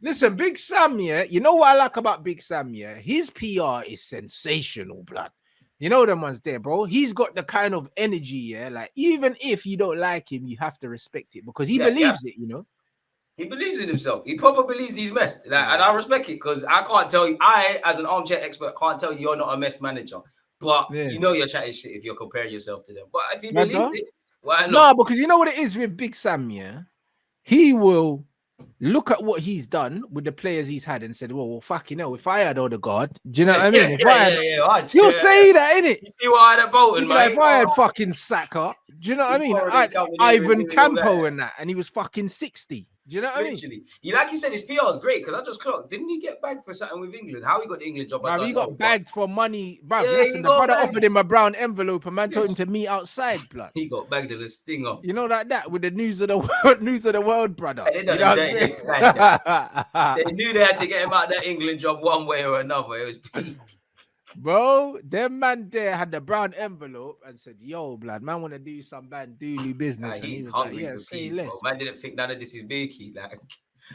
Listen, Big Sam, yeah. You know what I like about Big Sam, yeah? His PR is sensational, blood. You know them ones there, bro. He's got the kind of energy, yeah. Like, even if you don't like him, you have to respect it because he believes it, you know. He believes in himself. He probably believes he's messed. Like, Yeah. and I respect it because I can't tell you, as an armchair expert, can't tell you you're not a mess manager. But you know you're chatting shit if you're comparing yourself to them. But if he believes it, why not? No, because you know what it is with Big Sam, yeah? He will look at what he's done with the players he's had and said, well, fucking hell, if I had Odegaard, do you know what I mean? You'll say that, innit? You see what I had at Bolton, mate? Like, if I had fucking Saka, do you know what I mean? Ivan Campo and that, and he was fucking 60. Do you know what I mean? Like you said, his PR is great because I just clocked. Didn't he get bagged for something with England? How he got the England job? Bruv, he got bagged for money. Bruv, listen, the brother offered him a brown envelope and man told him to meet outside, blood. He got bagged in a stinger. You know, like that with the news of the world, brother. They knew they had to get him out that England job one way or another. It was peak. Bro, them man there had the brown envelope and said, yo, blood, man want to do some bad dooley business. And he was like, yeah, say less. Bro. Man didn't think none of this is beaky. Like,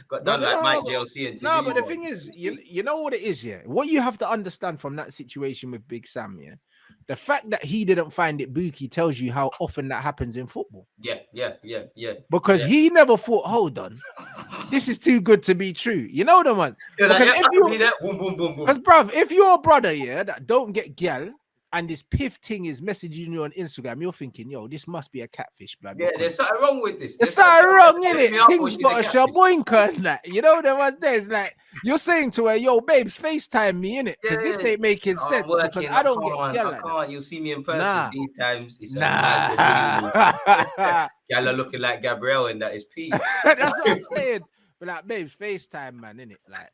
got done like Mike JLC and no, but the thing is, you know what it is, yeah? What you have to understand from that situation with Big Sam, yeah? The fact that he didn't find it booky tells you how often that happens in football. Yeah. Because he never thought, hold on, this is too good to be true. You know the one? Because bruv, if you're a brother, yeah, that don't get gal, and this piff thing is messaging you on Instagram, you're thinking, yo, this must be a catfish, blood. Yeah, there's something wrong with this. There's something wrong, innit? Things got a shaboinker and that. You know, there was there's like, you're saying to her, yo, babes, FaceTime me, innit? Because this ain't making sense. Because I don't get gal like that. You'll see me in person these times. It's nah. Gal are looking like Gabrielle and that is P. That's what I'm saying. But like, babes, FaceTime, man, innit? Like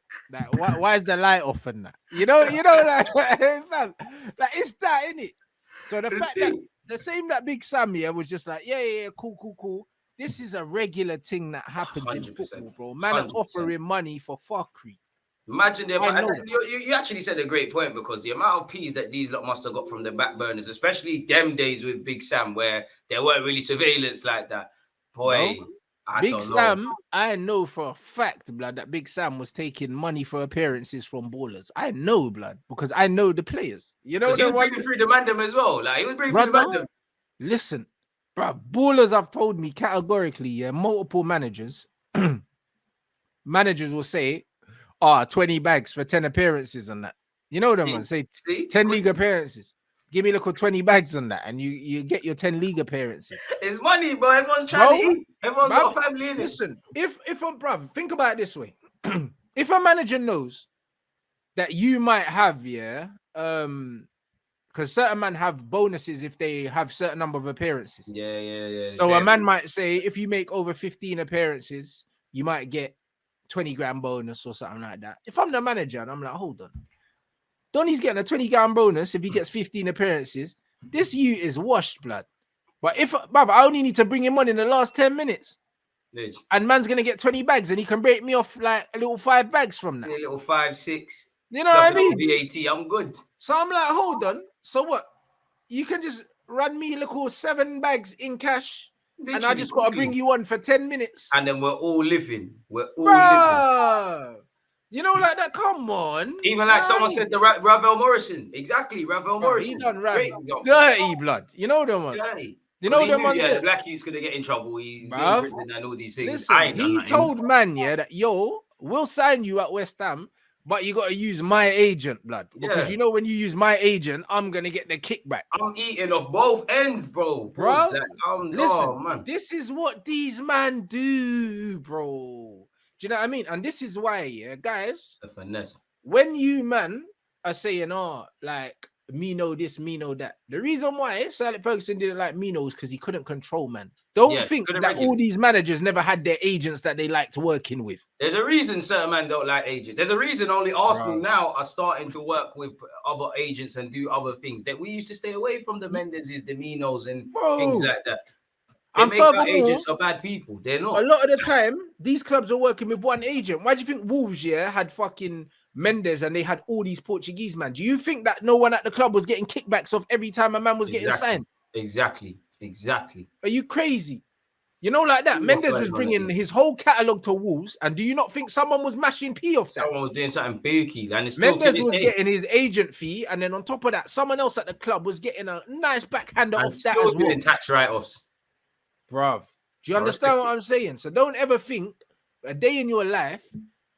why is the light off and that? You know, like, fam, like it's that, innit? So the fact that the same that Big Sam here was just like, yeah, cool. This is a regular thing that happens in football, bro. Man are offering money for fuckery. Imagine them. You actually said a great point because the amount of P's that these lot must have got from the back burners, especially them days with Big Sam where there weren't really surveillance like that. Boy. No. Big Sam, I know for a fact, blood, that Big Sam was taking money for appearances from ballers. I know, blood, because I know the players. You know, he was bringing through the mandem as well. Like he was bringing through the mandem. Listen, bro, ballers have told me categorically, multiple managers will say, 20 bags for 10 appearances and that. You know them ones say 10 league appearances. Give me a little 20 bags on that, and you get your 10 league appearances. It's money, bro. Everyone's trying to eat. Everyone's got a family in it. Listen, if a bruv, think about it this way. If a manager knows that you might have, because certain men have bonuses if they have certain number of appearances. Yeah. So a man might say, if you make over 15 appearances, you might get 20 grand bonus or something like that. If I'm the manager and I'm like, hold on. Donny's getting a 20 grand bonus if he gets 15 appearances. This you is washed, blood. But if, bruv, I only need to bring him on in the last 10 minutes. And man's going to get 20 bags and he can break me off like a little 5 bags from that. A little 5, 6. You know what I mean? VAT, I'm good. So I'm like, hold on. So what? You can just run me a little 7 bags in cash and I just got to bring you on for 10 minutes. And then we're all living. Living. You know, like that. Come on. Even like someone said, the Ravel Morrison. Exactly, Ravel Morrison. He done dirty blood. You know them one. Dirty. You know them one. The black youth's gonna get in trouble. He's and all these things. Listen, he told man, that we'll sign you at West Ham, but you got to use my agent, blood. Because you know when you use my agent, I'm gonna get the kickback. I'm eating off both ends, bro. Listen, man. This is what these man do, bro. Do you know what I mean? And this is why, guys, the finesse. When you, man, are saying, like, me know this, me know that. The reason why Sir Alex Ferguson didn't like Mino is because he couldn't control, man. Don't think that all these managers never had their agents that they liked working with. There's a reason certain men don't like agents. There's a reason only Arsenal now are starting to work with other agents and do other things. That we used to stay away from the Mendez's, the Minos, and things like that. And agents are bad people. They're not. A lot of the time, these clubs are working with one agent. Why do you think Wolves, had fucking Mendes and they had all these Portuguese man? Do you think that no one at the club was getting kickbacks off every time a man was getting signed? Exactly. Are you crazy? You know, like that. What's Mendes going was on bringing again? his whole catalogue to Wolves, and do you not think someone was mashing P off that? Someone was doing something booky, and it's still to Mendes this was day. getting his agent fee, and then on top of that, someone else at the club was getting a nice backhander And off that still as well. doing tax write-offs. Bruv. Do you understand what I'm saying? So don't ever think a day in your life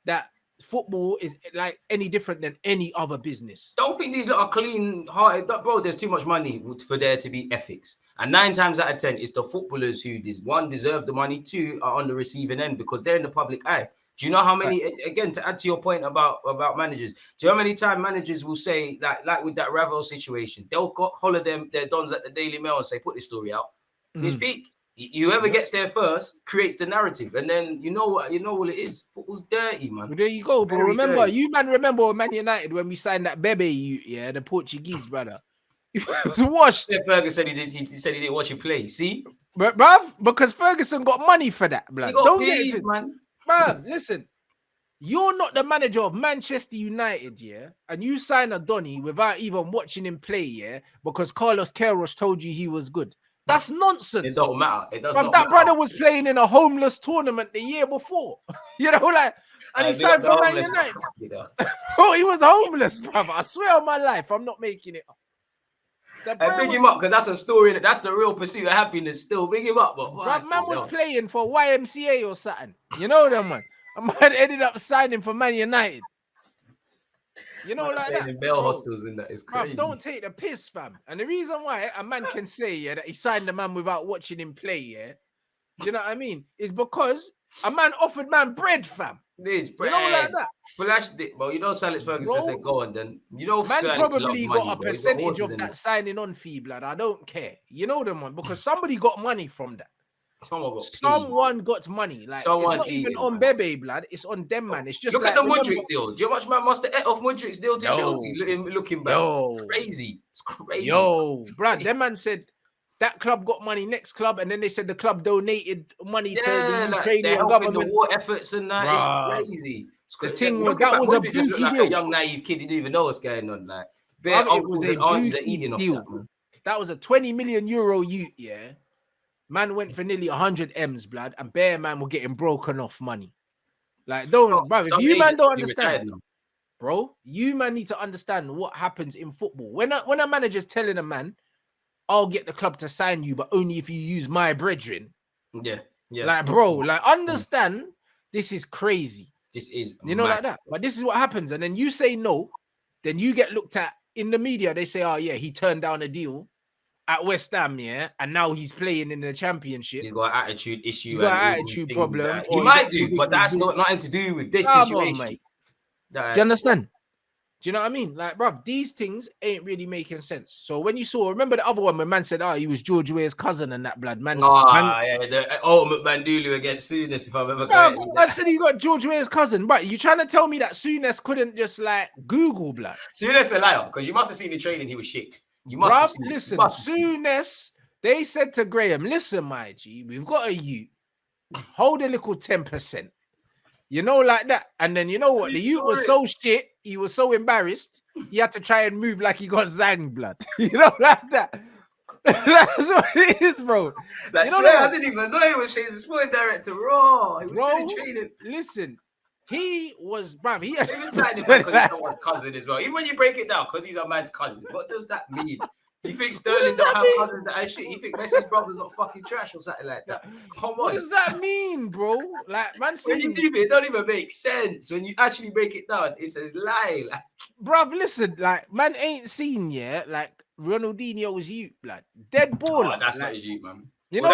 that football is like any different than any other business. Don't think these lot are clean-hearted, bro. There's too much money for there to be ethics, and 9 times out of 10, it's the footballers who one deserve the money, 2 are on the receiving end because they're in the public eye. Do you know how many? Again, to add to your point about managers, do you know how many times managers will say like with that Ravel situation, they'll holler their dons at the Daily Mail and say, "Put this story out." You speak. Whoever gets there first creates the narrative, and then you know what it is. Football's dirty, man. Well, there you go, bro. Very Remember, dirty. remember Man United when we signed that Bebe, the Portuguese brother. He was washed. Ferguson said he didn't watch you play. See, but bruv, because Ferguson got money for that, blood. Don't get it, man. Bruv, listen. You're not the manager of Manchester United, yeah, and you sign a Donny without even watching him play, yeah, because Carlos Queiroz told you he was good. That's nonsense. It don't matter. It does not matter. That brother was playing in a homeless tournament the year before. You know, like, and he signed for Man United. Bro, he was homeless, brother. I swear on my life, I'm not making it up. I big him up because that's a story. That's the real pursuit of happiness. Still, big him up. But man was playing for YMCA or something. You know them, man. I might ended up signing for Man United. You know, like that. In Bell hostels and that is crazy. Bro, don't take the piss, fam. And the reason why a man can say that he signed the man without watching him play, do you know what I mean? Is because a man offered man bread, fam. You know, like that. Flashed it, bro. You know, Alex Ferguson said, "Go on, then." You know, man probably got a percentage of that signing on fee, blood. I don't care. You know them, man, because somebody got money from that. Someone got money. Like, it's not even on Bebe, blood. It's on them, man. It's just look at the Mudryk deal. Do you know how much man must have ate off Mudryk's deal to Chelsea? Looking back, crazy. It's crazy. Bruh, them man said that club got money, next club, and then they said the club donated money to the Ukrainian government. The war efforts and that. Bruh. It's crazy. The thing was that was a bookie deal. Like a young naive kid, he didn't even know what's going on. Like, it was a bookie deal. That was a 20 million euro youth, yeah. Man went for nearly 100 M's, blood, and Bear man were getting broken off money. Like, bro, if you man don't understand, bro, you man need to understand what happens in football. When a manager's telling a man, I'll get the club to sign you, but only if you use my brethren. Yeah. Like, bro, like, understand, this is crazy. This is, like that. But this is what happens. And then you say no, then you get looked at in the media. They say, oh, yeah, he turned down a deal at West Ham, yeah, and now he's playing in the Championship. He's got an attitude issue. He's got an attitude problem. He might do, but that's got nothing to do with this situation. Mate. Do you understand? Do you know what I mean? Like, bruv, these things ain't really making sense. So when you remember the other one when man said, he was George Weah's cousin and that blood, man. Yeah, the ultimate Mandulu against Souness, if I remember correctly. I said he got George Weah's cousin, but you trying to tell me that Souness couldn't just like Google blood? Souness a liar, because you must have seen the training, he was shit. You must have seen listen, Souness, they said to Graham, listen, my G, we've got a youth, hold a little 10%. You know, like that. And then you know what? The youth was so shit, he was so embarrassed, he had to try and move like he got Zang blood. You know, like that. That's what it is, bro. Like, I didn't even know he was the sporting director. Raw. He was getting training. Listen, he was, bruv. He was signing because he's someone's cousin as well. Even when you break it down, because he's a man's cousin, what does that mean? You think Sterling don't have cousins that are shit? You think Messi's brother's not fucking trash or something like that? Come on. What does that mean, bro? Like, man, when you do it don't even make sense. When you actually break it down, it says lie. Like, bruv, listen, like, man ain't seen yet, like, Ronaldinho's youth, blood. Dead baller. Oh, that's not his youth, man. You know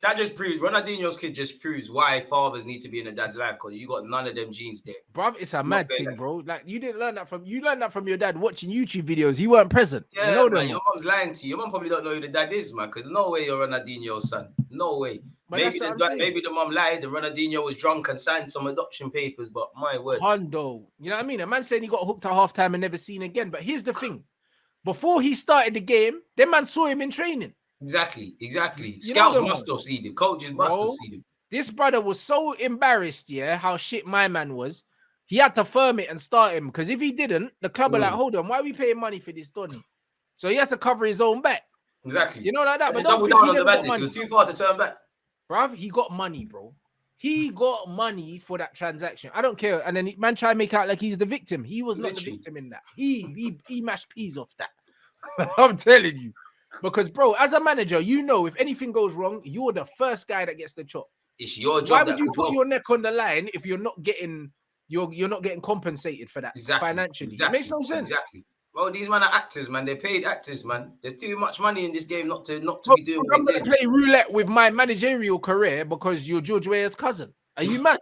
that just proves Ronaldinho's kid just proves why fathers need to be in a dad's life, because you got none of them genes there. Bruv, it's a mad thing, bro. Like, you learned that from your dad watching YouTube videos. He weren't present. Yeah, you know man, your mom's lying to you. Your mom probably don't know who the dad is, man, because no way you're Ronaldinho's son. No way. Maybe the mom lied and Ronaldinho was drunk and signed some adoption papers, but my word. Hondo. You know what I mean? A man saying he got hooked at halftime and never seen again. But here's the thing. Before he started the game, them man saw him in training. Exactly. Scouts must have seen him. Coaches must have seen him. This brother was so embarrassed, how shit my man was. He had to firm it and start him, because if he didn't, the club were like, hold on, why are we paying money for this Donny? So he had to cover his own back. Exactly. You know, like that. But don't double down on the bandits. It was too far to turn back. bruv. He got money, bro. He got money for that transaction. I don't care. And then man try to make out like he's the victim. He was not the victim in that. He mashed peas off that. I'm telling you. Because, bro, as a manager, you know if anything goes wrong, you're the first guy that gets the chop. It's your job. Why would you put your neck on the line if you're not getting compensated for that financially? It makes no sense. Exactly. Well, these men are actors, man. They're paid actors, man. There's too much money in this game not to be doing. I'm gonna play roulette with my managerial career because you're George Weah's cousin. Are you mad?